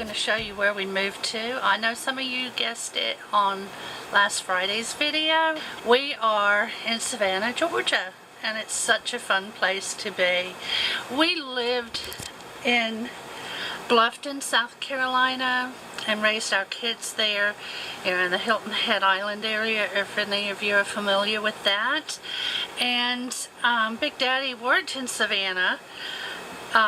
going to show you where we moved to. I know some of you guessed it on last Friday's video. We are in Savannah, Georgia, and it's such a fun place to be. We lived in Bluffton, South Carolina, and raised our kids there, in the Hilton Head Island area, if any of you are familiar with that. And Big Daddy worked in Savannah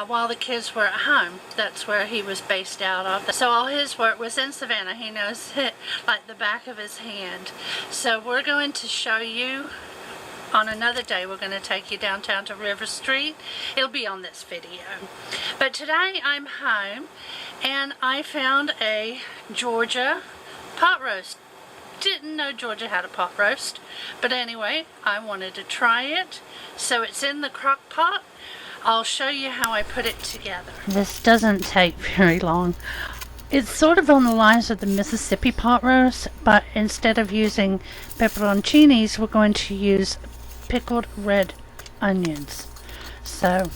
while the kids were at home. That's where he was based out of. So all his work was in Savannah. He knows it like the back of his hand. So we're going to show you on another day. We're going to take you downtown to River Street. It'll be on this video. But today I'm home and I found a Georgia pot roast. Didn't know Georgia had a pot roast, but anyway, I wanted to try it. So it's in the crock pot. I'll show you how I put it together. This doesn't take very long. It's sort of on the lines of the Mississippi pot roast, but instead of using pepperoncinis, we're going to use pickled red onions. So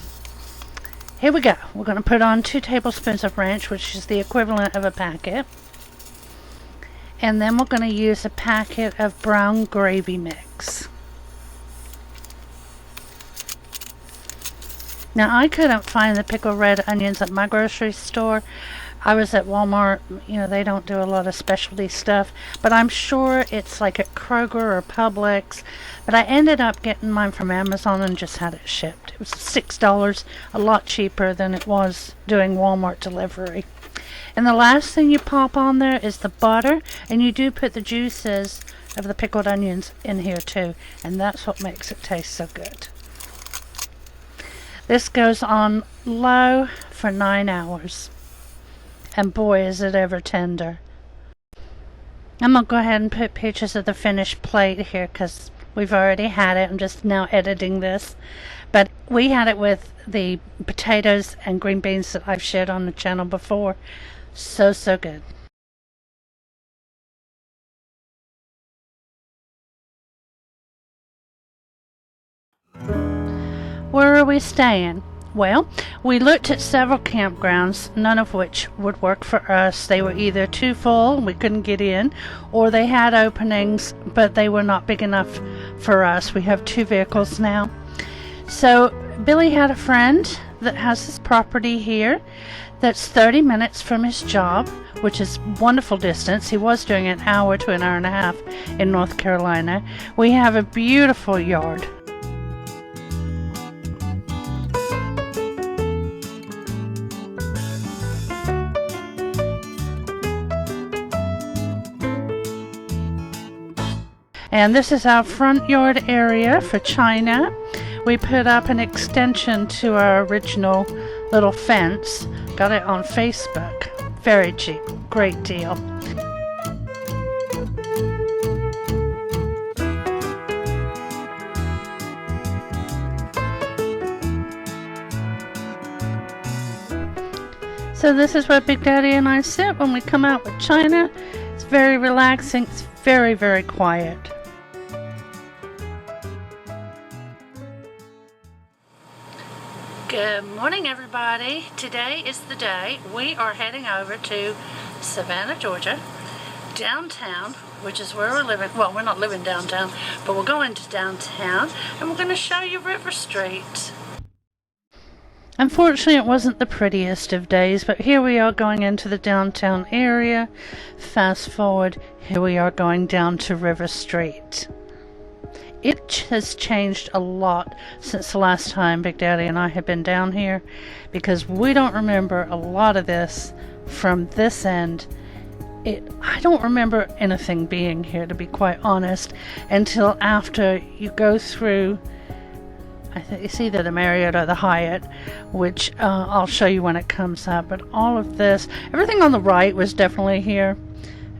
here we go. We're going to put on 2 tablespoons of ranch, which is the equivalent of a packet. And then we're going to use a packet of brown gravy mix. Now I couldn't find the pickled red onions at my grocery store. I was at Walmart. They don't do a lot of specialty stuff, but I'm sure it's like at Kroger or Publix. But I ended up getting mine from Amazon and just had it shipped. It was $6, a lot cheaper than it was doing Walmart delivery. And the last thing you pop on there is the butter, and you do put the juices of the pickled onions in here too, and that's what makes it taste so good. This goes on low for 9 hours. And boy, is it ever tender. I'm going to go ahead and put pictures of the finished plate here because we've already had it. I'm just now editing this. But we had it with the potatoes and green beans that I've shared on the channel before. So good. Where are we staying? Well, we looked at several campgrounds, none of which would work for us. They were either too full, we couldn't get in, or they had openings, but they were not big enough for us. We have 2 vehicles now. So Billy had a friend that has this property here that's 30 minutes from his job, which is wonderful distance. He was doing an hour to an hour and a half in North Carolina. We have a beautiful yard. And this is our front yard area for China. We put up an extension to our original little fence. Got it on Facebook. Very cheap. Great deal. So this is where Big Daddy and I sit when we come out with China. It's very relaxing. It's very, very quiet. Good morning, everybody. Today is the day we are heading over to Savannah, Georgia, downtown, which is where we're living. Well, we're not living downtown, but we're going to downtown, and we're going to show you River Street. Unfortunately, it wasn't the prettiest of days, but here we are going into the downtown area. Fast forward, here we are going down to River Street. It has changed a lot since the last time Big Daddy and I have been down here, because we don't remember a lot of this from this end. I don't remember anything being here, to be quite honest, until after you go through, I think it's either the Marriott or the Hyatt, which I'll show you when it comes up. But all of this, everything on the right was definitely here.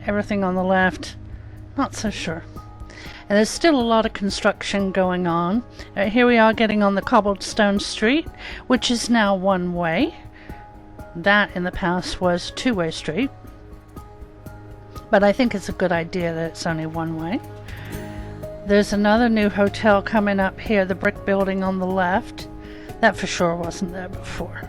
Everything on the left, not so sure. And there's still a lot of construction going on. Here we are getting on the cobblestone street, which is now one way. That in the past was two-way street. But I think it's a good idea that it's only one way. There's another new hotel coming up here, the brick building on the left. That for sure wasn't there before.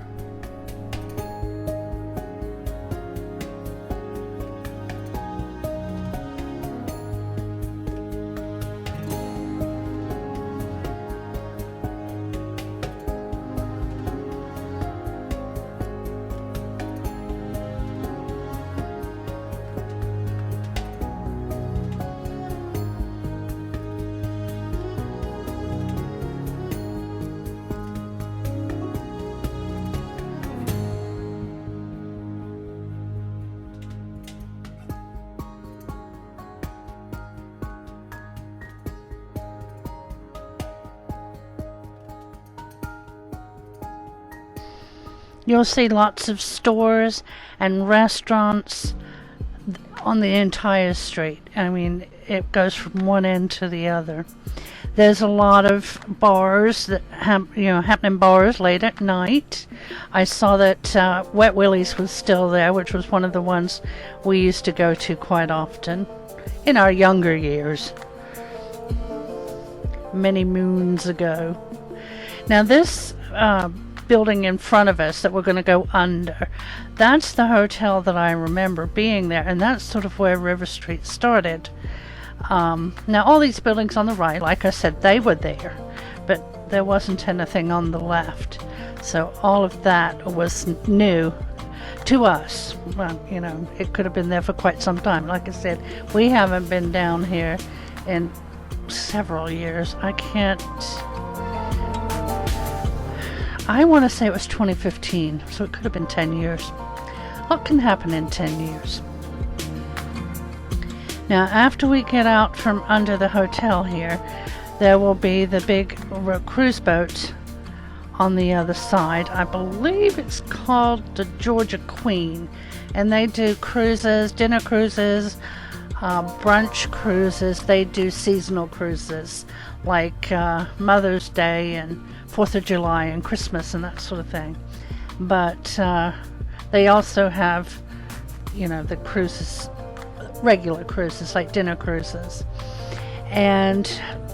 You'll see lots of stores and restaurants on the entire street. I mean, it goes from one end to the other. There's a lot of bars that happening bars late at night. I saw that Wet Willie's was still there, which was one of the ones we used to go to quite often in our younger years, many moons ago. Now this building in front of us that we're going to go under, that's the hotel that I remember being there, and that's sort of where River Street started. Now all these buildings on the right, like I said, they were there, but there wasn't anything on the left. So all of that was new to us. Well, it could have been there for quite some time. Like I said, we haven't been down here in several years. I want to say it was 2015, so it could have been 10 years. What can happen in 10 years? Now, after we get out from under the hotel here, there will be the big cruise boat on the other side. I believe it's called the Georgia Queen, and they do cruises, dinner cruises, brunch cruises. They do seasonal cruises like Mother's Day and 4th of July and Christmas and that sort of thing. But they also have, the cruises, regular cruises like dinner cruises. And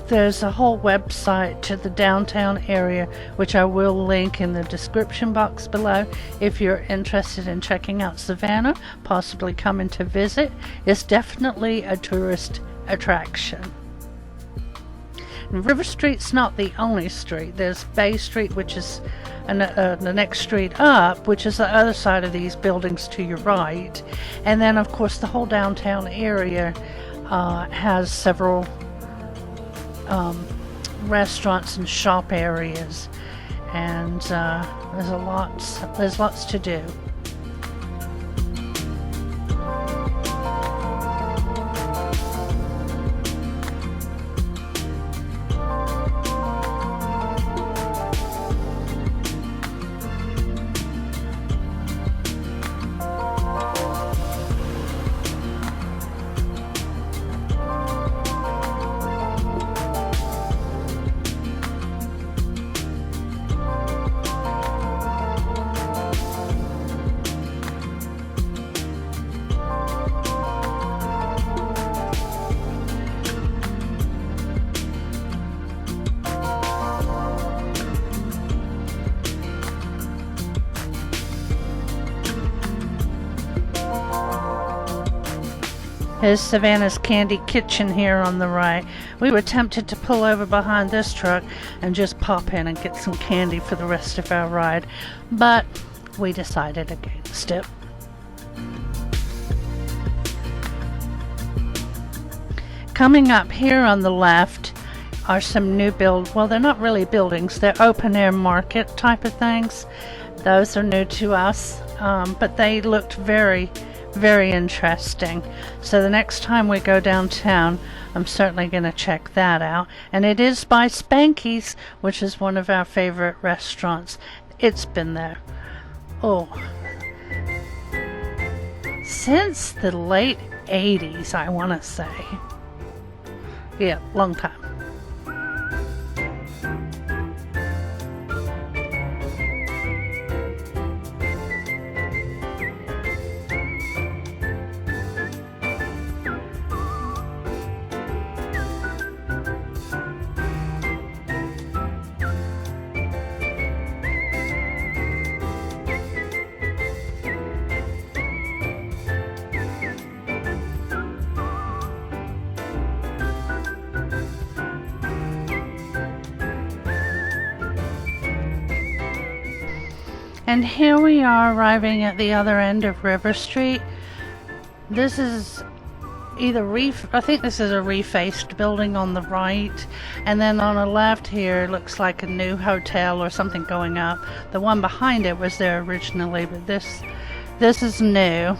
there's a whole website to the downtown area, which I will link in the description box below if you're interested in checking out Savannah, possibly coming to visit. It's definitely a tourist attraction. River Street's not the only street. There's Bay Street, which is the next street up, which is the other side of these buildings to your right. And then, of course, the whole downtown area has several restaurants and shop areas, and there's lots to do. Here's Savannah's Candy Kitchen here on the right. We were tempted to pull over behind this truck and just pop in and get some candy for the rest of our ride, but we decided against it. Coming up here on the left are some new well, they're not really buildings, they're open air market type of things. Those are new to us, but they looked very interesting. So the next time we go downtown, I'm certainly going to check that out. And it is by Spanky's, which is one of our favorite restaurants. It's been there, since the late 80s, I want to say. Yeah, long time. And here we are arriving at the other end of River Street. This is either I think this is a refaced building on the right, and then on the left here looks like a new hotel or something going up. The one behind it was there originally, but this is new.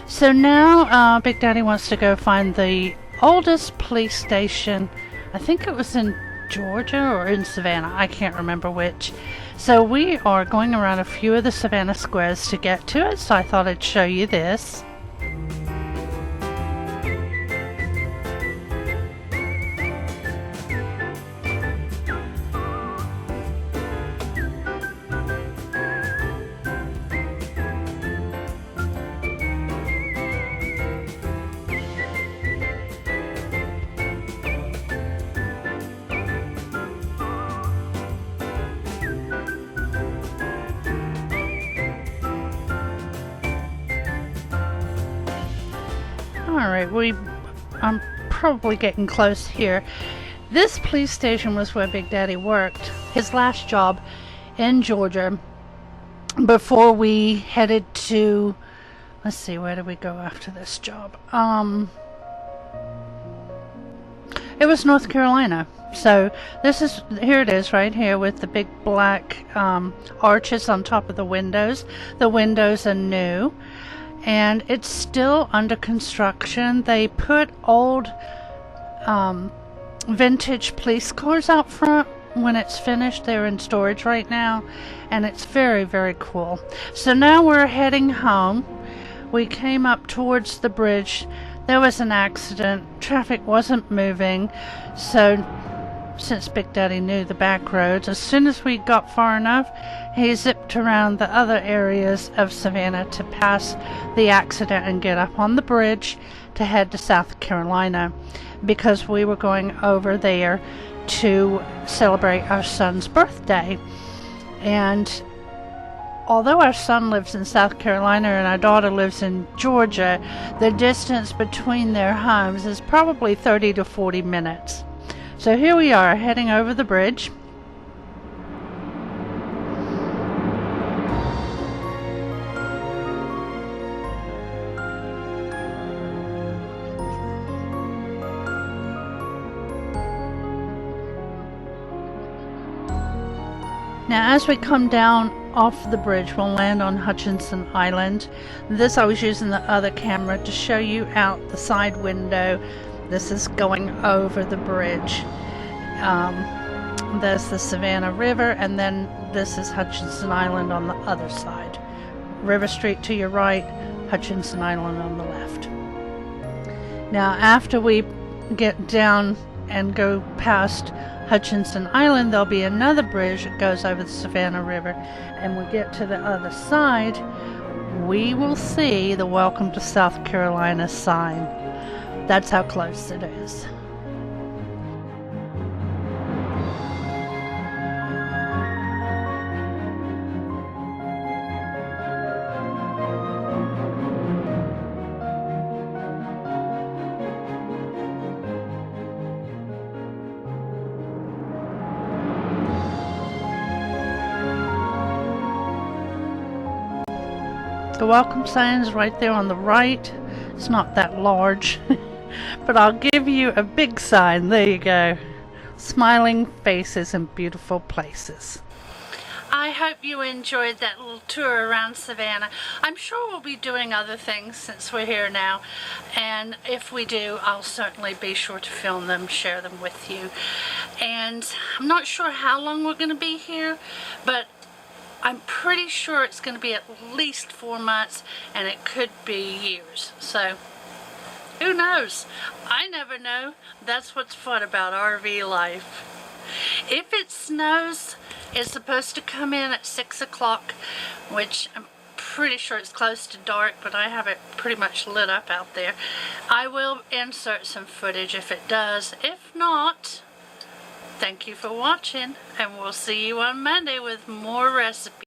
So now Big Daddy wants to go find the oldest police station. I think it was in Georgia or in Savannah, I can't remember which. So we are going around a few of the Savannah squares to get to it, so I thought I'd show you this. Alright, I'm probably getting close here. This police station was where Big Daddy worked, his last job in Georgia, before we headed to, let's see, where did we go after this job? It was North Carolina. So here it is right here with the big black arches on top of the windows. The windows are new. And it's still under construction. They put old vintage police cars out front. When it's finished, they're in storage right now, and it's very, very cool. So now we're heading home. We came up towards the bridge. There was an accident. Traffic wasn't moving, so since Big Daddy knew the back roads, as soon as we got far enough, he zipped around the other areas of Savannah to pass the accident and get up on the bridge to head to South Carolina, because we were going over there to celebrate our son's birthday. And although our son lives in South Carolina and our daughter lives in Georgia, the distance between their homes is probably 30 to 40 minutes. So here we are, heading over the bridge. Now, as we come down off the bridge, we'll land on Hutchinson Island. This, I was using the other camera to show you out the side window. This is going over the bridge. There's the Savannah River, and then this is Hutchinson Island on the other side. River Street to your right, Hutchinson Island on the left. Now, after we get down and go past Hutchinson Island, there'll be another bridge that goes over the Savannah River, and we get to the other side, we will see the Welcome to South Carolina sign. That's how close it is. The welcome sign is right there on the right. It's not that large, but I'll give you a big sign. There you go. Smiling faces and beautiful places. I hope you enjoyed that little tour around Savannah. I'm sure we'll be doing other things since we're here now, and if we do, I'll certainly be sure to film them, share them with you. And I'm not sure how long we're going to be here, but I'm pretty sure it's going to be at least 4 months, and it could be years. So, who knows? I never know. That's what's fun about RV life. If it snows, it's supposed to come in at 6 o'clock, which I'm pretty sure it's close to dark, but I have it pretty much lit up out there. I will insert some footage if it does. If not, thank you for watching, and we'll see you on Monday with more recipes.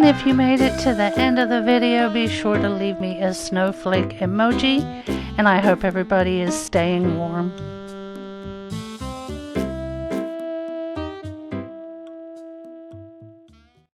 And if you made it to the end of the video, be sure to leave me a snowflake emoji. And I hope everybody is staying warm.